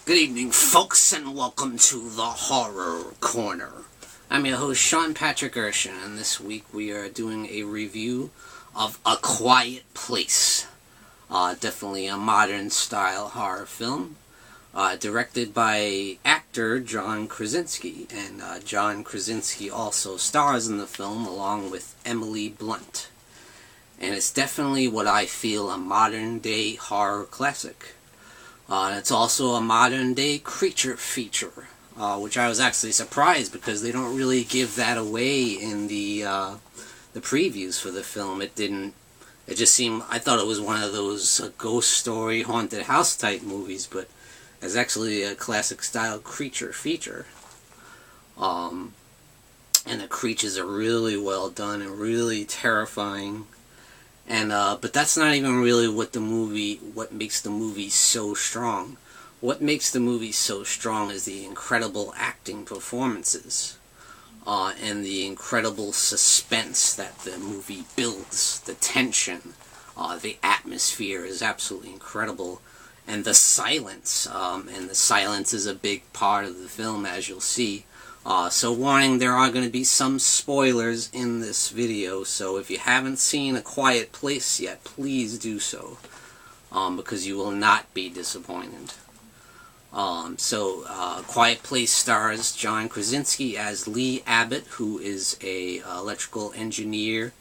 Good evening, folks, and welcome to the Horror Corner. I'm your host, Sean Patrick Erschen, and this week we are doing a review of A Quiet Place. Definitely a modern-style horror film, directed by actor John Krasinski, and John Krasinski also stars in the film along with Emily Blunt. And it's definitely what I feel a modern-day horror classic. It's also a modern-day creature feature, which I was actually surprised because they don't really give that away in the previews for the film. It just seemed, I thought it was one of those ghost story, haunted house type movies, but it's actually a classic-style creature feature. And the creatures are really well done and really terrifying. And but that's not even really what makes the movie so strong. What makes the movie so strong is the incredible acting performances, and the incredible suspense that the movie builds. The tension, the atmosphere is absolutely incredible, and the silence. And the silence is a big part of the film, as you'll see. So warning, there are going to be some spoilers in this video, so if you haven't seen A Quiet Place yet, please do so, because you will not be disappointed. Quiet Place stars John Krasinski as Lee Abbott, who is a electrical engineer.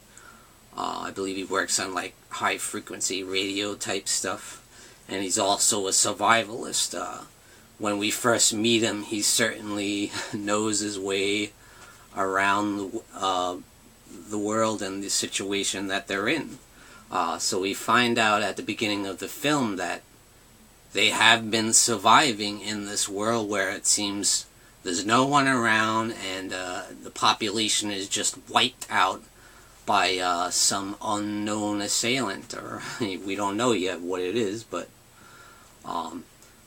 I believe he works on like high-frequency radio type stuff, and he's also a survivalist. When we first meet him, he certainly knows his way around the world and the situation that they're in. So we find out at the beginning of the film that they have been surviving in this world where it seems there's no one around and the population is just wiped out by some unknown assailant, or we don't know yet what it is, but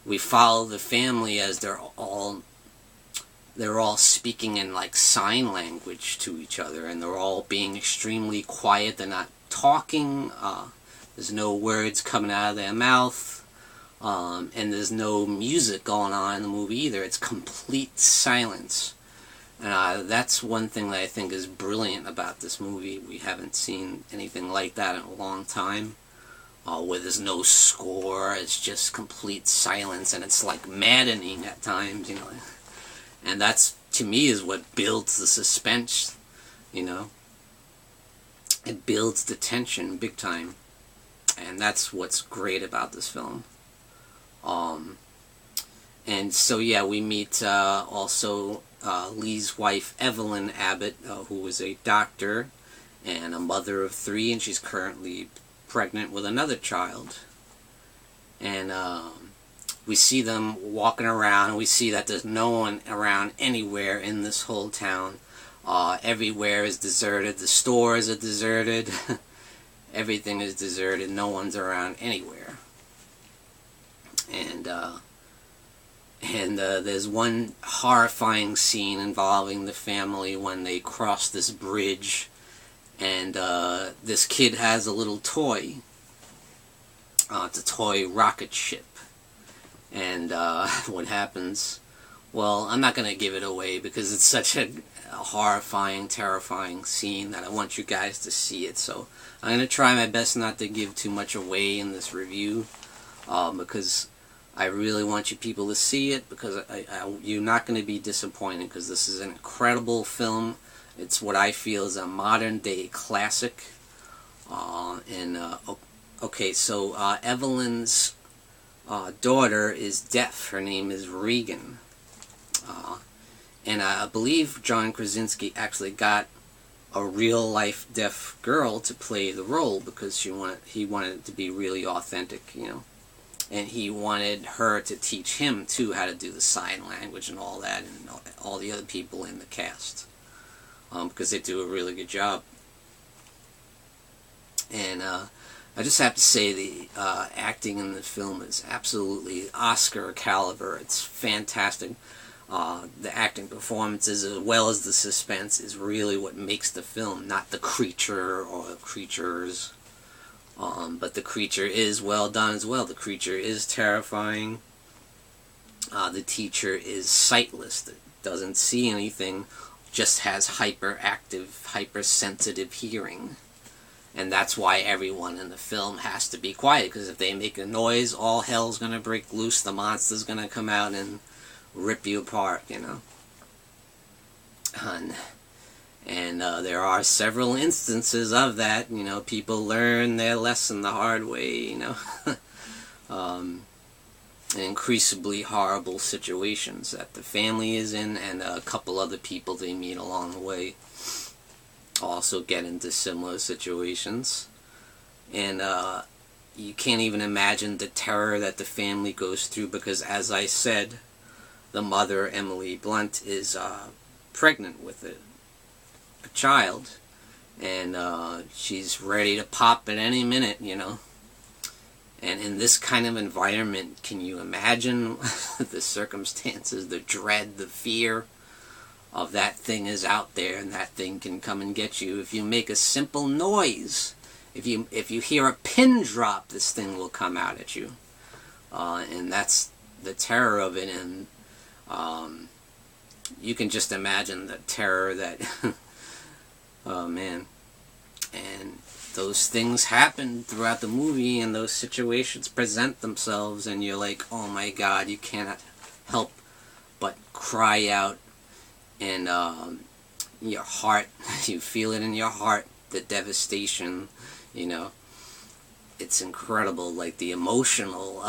we follow the family as they're all speaking in like sign language to each other, and they're all being extremely quiet. They're not talking. There's no words coming out of their mouth, and there's no music going on in the movie either. It's complete silence, and that's one thing that I think is brilliant about this movie. We haven't seen anything like that in a long time. Where there's no score, it's just complete silence, and it's like maddening at times, and that's, to me, is what builds the suspense, it builds the tension big time, and that's what's great about this film. And so yeah, we meet also Lee's wife Evelyn Abbott, who is a doctor and a mother of 3, and she's currently pregnant with another child, and we see them walking around, and we see that there's no one around anywhere in this whole town. Everywhere is deserted. The stores are deserted. Everything is deserted. No one's around anywhere. And there's one horrifying scene involving the family when they cross this bridge. And this kid has a little toy. It's a toy rocket ship. And what happens? Well, I'm not going to give it away because it's such a horrifying, terrifying scene that I want you guys to see it. So I'm going to try my best not to give too much away in this review, because I really want you people to see it, because you're not going to be disappointed, because this is an incredible film. It's what I feel is a modern-day classic. Okay, so Evelyn's daughter is deaf. Her name is Regan. And I believe John Krasinski actually got a real-life deaf girl to play the role because he wanted it to be really authentic, And he wanted her to teach him, too, how to do the sign language and all that, and all the other people in the cast. Because they do a really good job. And I just have to say the acting in the film is absolutely Oscar caliber. It's fantastic. The acting performances as well as the suspense is really what makes the film, not the creature or the creatures. But the creature is well done as well. The creature is terrifying. The teacher is sightless, doesn't see anything, just has hyperactive, hypersensitive hearing. And that's why everyone in the film has to be quiet, because if they make a noise, all hell's going to break loose, the monster's going to come out and rip you apart, you know. And there are several instances of that, you know. People learn their lesson the hard way, you know. Increasingly horrible situations that the family is in, and a couple other people they meet along the way also get into similar situations. And you can't even imagine the terror that the family goes through, because, as I said, the mother, Emily Blunt, is pregnant with a child, and she's ready to pop at any minute, you know. And in this kind of environment, can you imagine the circumstances, the dread, the fear of that thing is out there, and that thing can come and get you. If you make a simple noise, if you hear a pin drop, this thing will come out at you. And that's the terror of it, and you can just imagine the terror that, oh man. And those things happen throughout the movie, and those situations present themselves, and you're like, oh my God, you cannot help but cry out. And your heart, you feel it in your heart, the devastation, you know. It's incredible, like the emotional,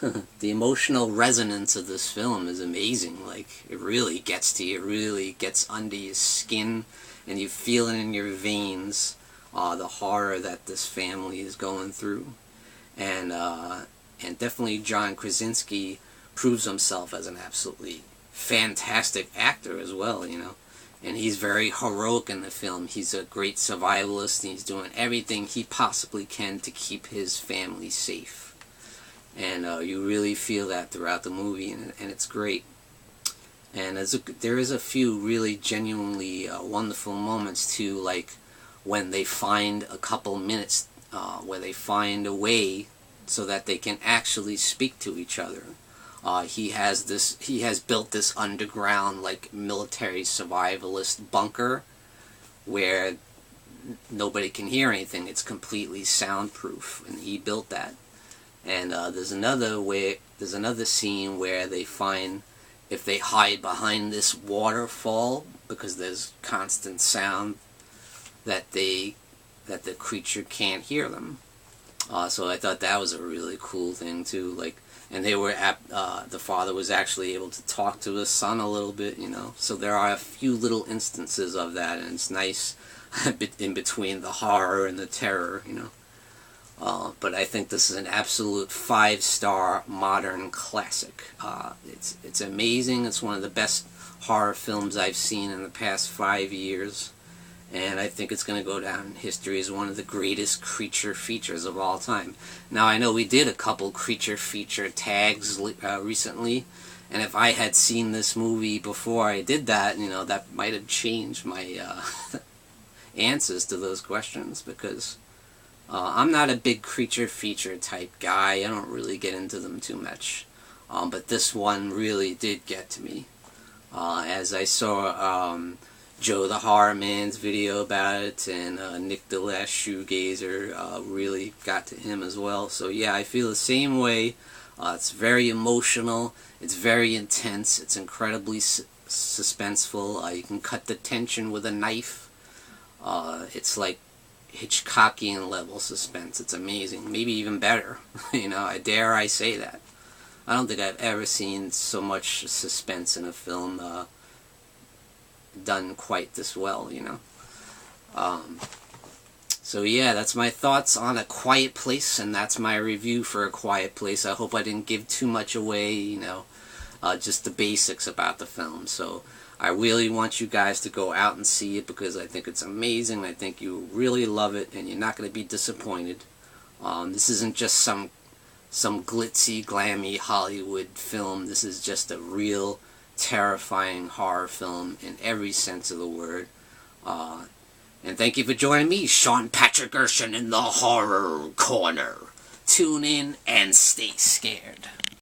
the emotional resonance of this film is amazing. Like, it really gets to you, it really gets under your skin, and you feel it in your veins, the horror that this family is going through. And definitely John Krasinski proves himself as an absolutely fantastic actor as well, you know. And he's very heroic in the film. He's a great survivalist, and he's doing everything he possibly can to keep his family safe. And you really feel that throughout the movie, and it's great. And there is a few really genuinely wonderful moments too, like when they find a couple minutes where they find a way so that they can actually speak to each other. He has built this underground, like, military survivalist bunker where nobody can hear anything. It's completely soundproof, and he built that. And there's another scene where they find, if they hide behind this waterfall, because there's constant sound, that the creature can't hear them. So I thought that was a really cool thing too. Like, and they were the father was actually able to talk to his son a little bit, you know. So there are a few little instances of that, and it's nice in between the horror and the terror, you know. But I think this is an absolute 5-star modern classic. It's amazing. It's one of the best horror films I've seen in the past 5 years. And I think it's going to go down in history as one of the greatest creature features of all time. Now, I know we did a couple creature feature tags recently, and if I had seen this movie before I did that, you know, that might have changed my answers to those questions, because I'm not a big creature feature type guy. I don't really get into them too much. But this one really did get to me. As I saw Joe the Horror Man's video about it, and Nick the Last Shoegazer really got to him as well. So yeah, I feel the same way. It's very emotional, it's very intense, it's incredibly suspenseful. You can cut the tension with a knife. It's like Hitchcockian level suspense. It's amazing, maybe even better. You know, dare I say that. I don't think I've ever seen so much suspense in a film done quite this well, you know. So yeah, that's my thoughts on A Quiet Place, and that's my review for A Quiet Place. I hope I didn't give too much away, you know, just the basics about the film. So I really want you guys to go out and see it, because I think it's amazing. I think you really love it, and you're not going to be disappointed. This isn't just some glitzy, glammy Hollywood film. This is just a real terrifying horror film in every sense of the word. And thank you for joining me, Sean Patrick Erschen, in the Horror Corner. Tune in and stay scared.